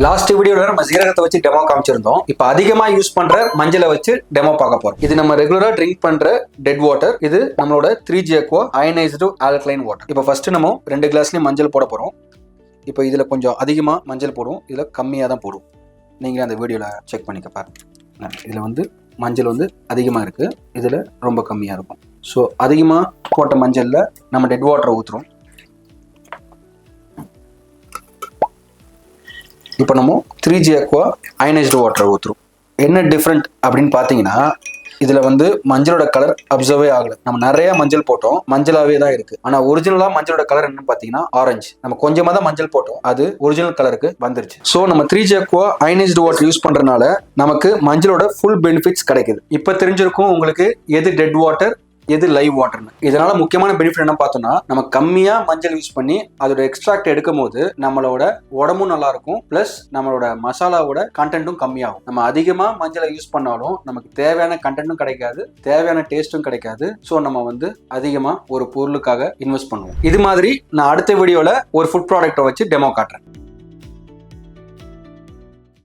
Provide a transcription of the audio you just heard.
Last வீடியோல நம்ம சீரகத்தை வச்சு டெமோ காமிச்சிருந்தோம். இப்போ அதிகமா யூஸ் பண்ற மஞ்சளை வச்சு டெமோ பார்க்க போறோம். இது நம்ம ரெகுலரா ட்ரிங்க் பண்ற டெட் வாட்டர். இது நம்மளோட 3G Aqua ionised alkaline water. இப்போ ஃபர்ஸ்ட் நம்ம 2 கிளாஸ்லயும் மஞ்சள் போட போறோம். இப்போ இதுல கொஞ்சம் அதிகமா மஞ்சள் போடுவோம், இதுல கம்மியா தான் போடுவோம். நீங்களே அந்த வீடியோல செக் பண்ணிக்க பாருங்க. இதுல மஞ்சள் அதிகமா இருக்கு, இதுல ரொம்ப கம்மியா இருக்கும். ஸோ அதிகமா போட்ட மஞ்சள்ல நம்ம டெட் வாட்டரை ஊத்துறோம். இப்போ நம்ம 3G Aqua அயனைஸ்டு வாட்டரை ஊற்றுறோம். என்ன டிஃப்ரெண்ட் அப்படின்னு பார்த்தீங்கன்னா, இதில் மஞ்சளோட கலர் அப்சர்வே ஆகலை. நம்ம நிறைய மஞ்சள் போட்டோம், மஞ்சளாவே தான் இருக்கு. ஆனால் ஒரிஜினலாக மஞ்சளோட கலர் என்னன்னு பார்த்தீங்கன்னா ஆரஞ்சு. நம்ம கொஞ்சமாக தான் மஞ்சள் போட்டோம், அது ஒரிஜினல் கலருக்கு வந்துருச்சு. ஸோ நம்ம 3G Aqua ionised water use பண்ணுறதுனால நமக்கு மஞ்சளோட ஃபுல் பெனிஃபிட்ஸ் கிடைக்குது. இப்போ தெரிஞ்சிருக்கும் உங்களுக்கு எது டெட் வாட்டர் எது லைவ் வாட்டர்னு. இதனால முக்கியமான பெனிஃபிட் என்ன பார்த்தோம்னா, நம்ம கம்மியா மஞ்சள் யூஸ் பண்ணி அதோட எக்ஸ்ட்ராக்ட் எடுக்கும் போது நம்மளோட உடம்பும் நல்லா இருக்கும், பிளஸ் நம்மளோட மசாலாவோட கண்டென்ட்டும் கம்மியாகும். நம்ம அதிகமா மஞ்சளை யூஸ் பண்ணாலும் நமக்கு தேவையான கண்டென்ட்டும் கிடைக்காது, தேவையான டேஸ்ட்டும் கிடைக்காது. ஸோ நம்ம அதிகமா ஒரு பொருளுக்காக இன்வெஸ்ட் பண்ணுவோம். இது மாதிரி நான் அடுத்த வீடியோல ஒரு ஃபுட் ப்ராடக்ட்டை வச்சு டெமோ காட்டுறேன்.